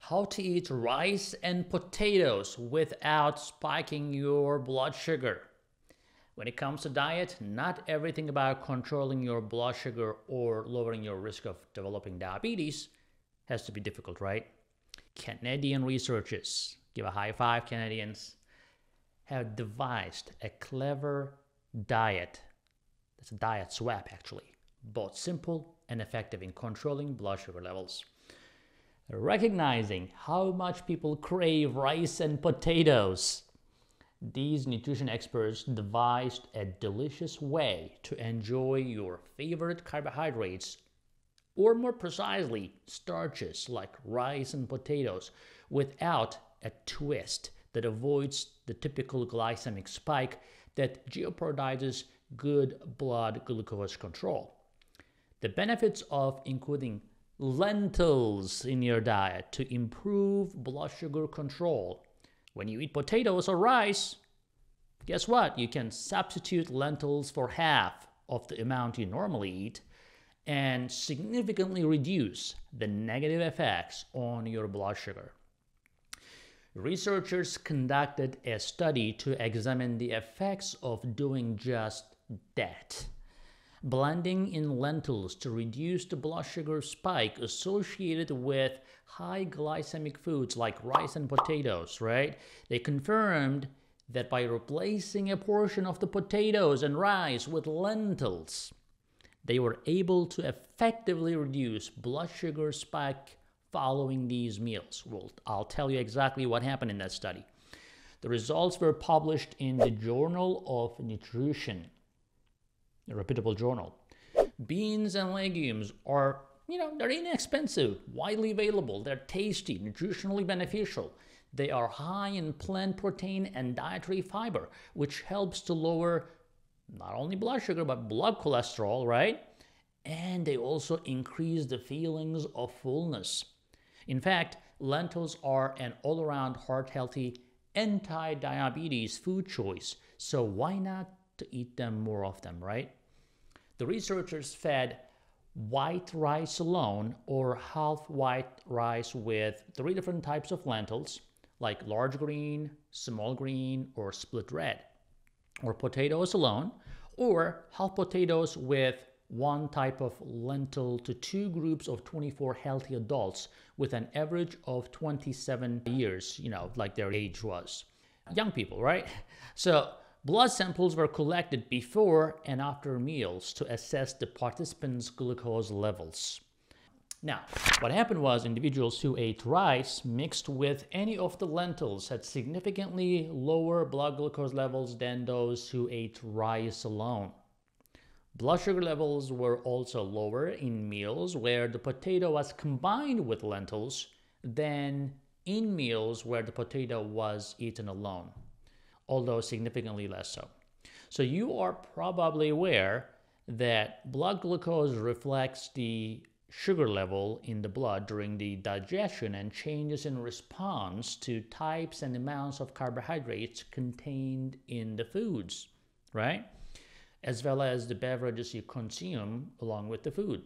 How to eat rice and potatoes without spiking your blood sugar. When it comes to diet, not everything about controlling your blood sugar or lowering your risk of developing diabetes has to be difficult, right? Canadian researchers, give a high five, Canadians, have devised a clever diet. That's a diet swap, actually, both simple and effective in controlling blood sugar levels. Recognizing how much people crave rice and potatoes, these nutrition experts devised a delicious way to enjoy your favorite carbohydrates, or more precisely, starches like rice and potatoes, without a twist that avoids the typical glycemic spike that jeopardizes good blood glucose control. The benefits of including lentils in your diet to improve blood sugar control. When you eat potatoes or rice, guess what? You can substitute lentils for half of the amount you normally eat and significantly reduce the negative effects on your blood sugar. Researchers conducted a study to examine the effects of doing just that. Blending in lentils to reduce the blood sugar spike associated with high glycemic foods like rice and potatoes, right? They confirmed that by replacing a portion of the potatoes and rice with lentils, they were able to effectively reduce blood sugar spike following these meals. Well, I'll tell you exactly what happened in that study. The results were published in the Journal of Nutrition, a reputable journal. Beans and legumes are, they're inexpensive, widely available, they're tasty, nutritionally beneficial. They are high in plant protein and dietary fiber, which helps to lower not only blood sugar, but blood cholesterol, right? And they also increase the feelings of fullness. In fact, lentils are an all-around heart-healthy, anti-diabetes food choice, so why not to eat them more of them, right? The researchers fed white rice alone or half white rice with 3 different types of lentils, like large green, small green, or split red, or potatoes alone, or half potatoes with 1 type of lentil to 2 groups of 24 healthy adults with an average of 27 years, like their age was. Young people, right? So blood samples were collected before and after meals to assess the participants' glucose levels. Now, what happened was individuals who ate rice mixed with any of the lentils had significantly lower blood glucose levels than those who ate rice alone. Blood sugar levels were also lower in meals where the potato was combined with lentils than in meals where the potato was eaten alone, although significantly less so. So you are probably aware that blood glucose reflects the sugar level in the blood during the digestion and changes in response to types and amounts of carbohydrates contained in the foods, right? As well as the beverages you consume along with the food.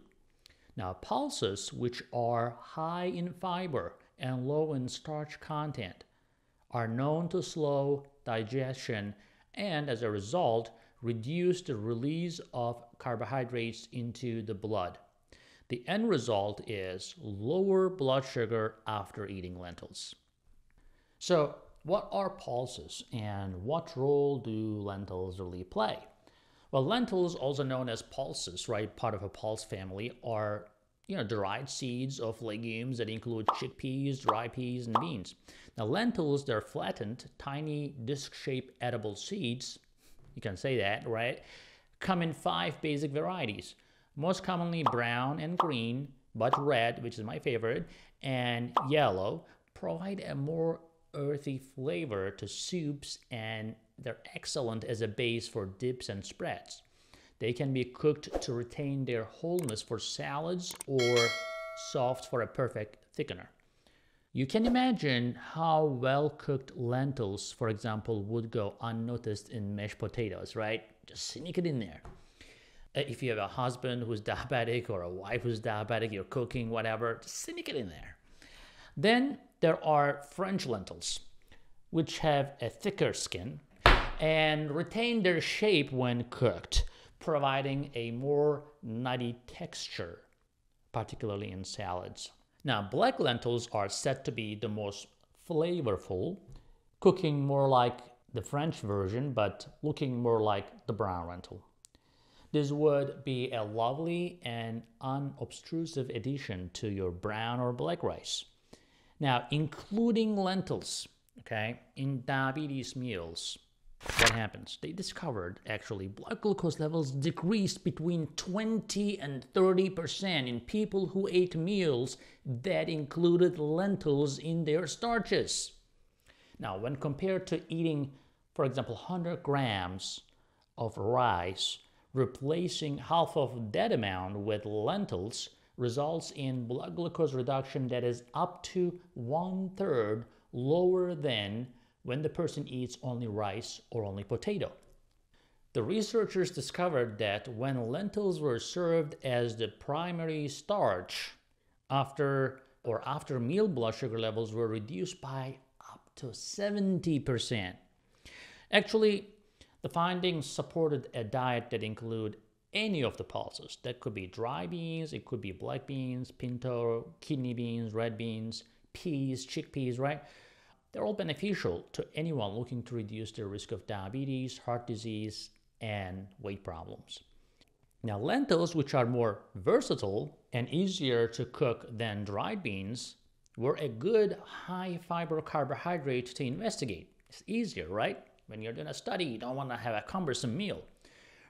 Now, pulses, which are high in fiber and low in starch content, are known to slow digestion and, as a result, reduce the release of carbohydrates into the blood. The end result is lower blood sugar after eating lentils. So, what are pulses and what role do lentils really play? Well, lentils, also known as pulses, right, part of a pulse family, are dried seeds of legumes that include chickpeas, dry peas, and beans. Now, lentils, they're flattened, tiny, disc-shaped edible seeds, you can say that, right, come in 5 basic varieties. Most commonly brown and green, but red, which is my favorite, and yellow, provide a more earthy flavor to soups, and they're excellent as a base for dips and spreads. They can be cooked to retain their wholeness for salads or soft for a perfect thickener. You can imagine how well-cooked lentils, for example, would go unnoticed in mashed potatoes, right? Just sneak it in there. If you have a husband who's diabetic or a wife who's diabetic, you're cooking, whatever, just sneak it in there. Then there are French lentils, which have a thicker skin and retain their shape when cooked, providing a more nutty texture, particularly in salads. Now, black lentils are said to be the most flavorful, cooking more like the French version, but looking more like the brown lentil. This would be a lovely and unobtrusive addition to your brown or black rice. Now, including lentils, okay, in diabetes meals, what happens? They discovered actually blood glucose levels decreased between 20 and 30% in people who ate meals that included lentils in their starches. Now, when compared to eating, for example, 100 grams of rice, replacing half of that amount with lentils results in blood glucose reduction that is up to 1/3 lower than when the person eats only rice or only potato. The researchers discovered that when lentils were served as the primary starch, after meal blood sugar levels were reduced by up to 70%. Actually, the findings supported a diet that include any of the pulses. That could be dry beans, it could be black beans, pinto, kidney beans, red beans, peas, chickpeas, right? They're all beneficial to anyone looking to reduce their risk of diabetes, heart disease, and weight problems. Now, lentils, which are more versatile and easier to cook than dried beans, were a good high-fiber carbohydrate to investigate. It's easier, right? When you're doing a study, you don't want to have a cumbersome meal.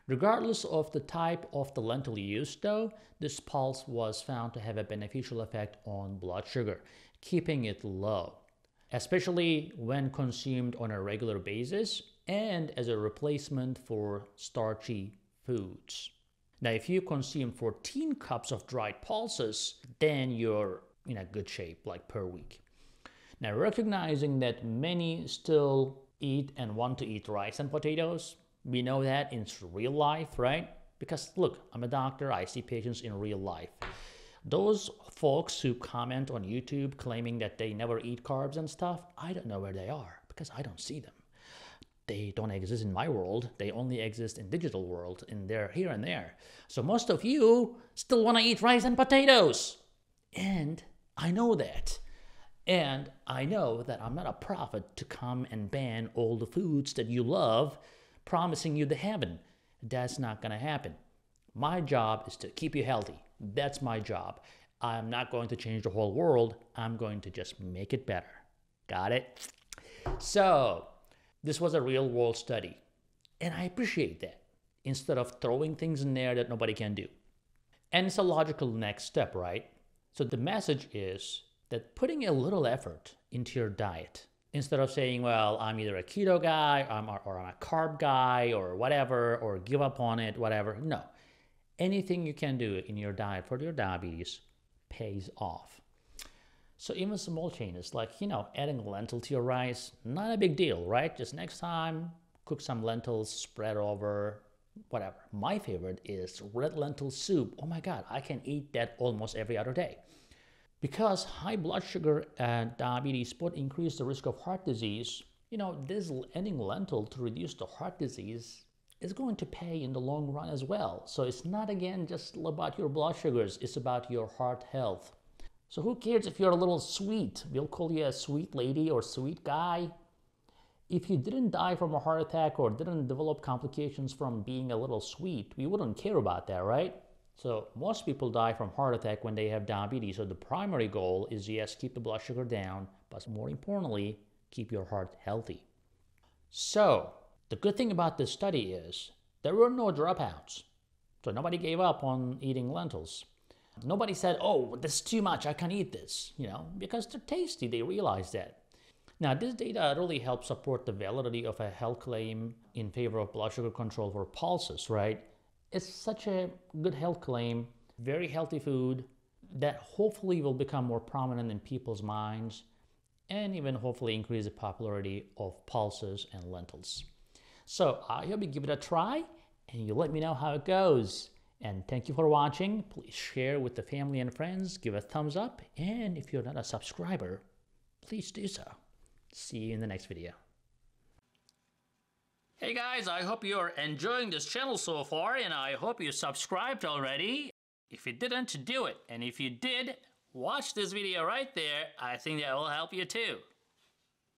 Regardless of the type of the lentil used, though, this pulse was found to have a beneficial effect on blood sugar, keeping it low, especially when consumed on a regular basis and as a replacement for starchy foods. Now, if you consume 14 cups of dried pulses, then you're in a good shape, like per week. Now, recognizing that many still eat and want to eat rice and potatoes, we know that in real life, right? Because look, I'm a doctor, I see patients in real life. Those folks who comment on YouTube claiming that they never eat carbs and stuff, I don't know where they are because I don't see them. They don't exist in my world. They only exist in digital world, and they're here and there. So most of you still want to eat rice and potatoes. And I know that. And I know that I'm not a prophet to come and ban all the foods that you love, promising you the heaven. That's not going to happen. My job is to keep you healthy. That's my job. I'm not going to change the whole world. I'm going to just make it better. Got it? So, this was a real world study. And I appreciate that. Instead of throwing things in there that nobody can do. And it's a logical next step, right? So the message is that putting a little effort into your diet, instead of saying, well, I'm either a keto guy, or I'm a carb guy, or whatever, or give up on it, whatever. No. Anything you can do in your diet for your diabetes pays off. So even small changes like, adding lentil to your rice, not a big deal, right? Just next time, cook some lentils, spread over, whatever. My favorite is red lentil soup. Oh my God, I can eat that almost every other day. Because high blood sugar and diabetes both increase the risk of heart disease, this adding lentil to reduce the heart disease is going to pay in the long run as well. So it's not, again, just about your blood sugars. It's about your heart health. So who cares if you're a little sweet? We'll call you a sweet lady or sweet guy. If you didn't die from a heart attack or didn't develop complications from being a little sweet, we wouldn't care about that, right? So most people die from heart attack when they have diabetes. So the primary goal is, yes, keep the blood sugar down, but more importantly, keep your heart healthy. So the good thing about this study is there were no dropouts. So nobody gave up on eating lentils. Nobody said, oh, this is too much, I can't eat this, because they're tasty, they realize that. Now, this data really helps support the validity of a health claim in favor of blood sugar control for pulses, right? It's such a good health claim, very healthy food that hopefully will become more prominent in people's minds and even hopefully increase the popularity of pulses and lentils. So I hope you give it a try and you let me know how it goes. And thank you for watching. Please share with the family and friends, give a thumbs up, and if you're not a subscriber, please do so. See you in the next video. Hey guys, I hope you're enjoying this channel so far, and I hope you subscribed already. If you didn't, do it. And if you did, watch this video right there. I think that will help you too.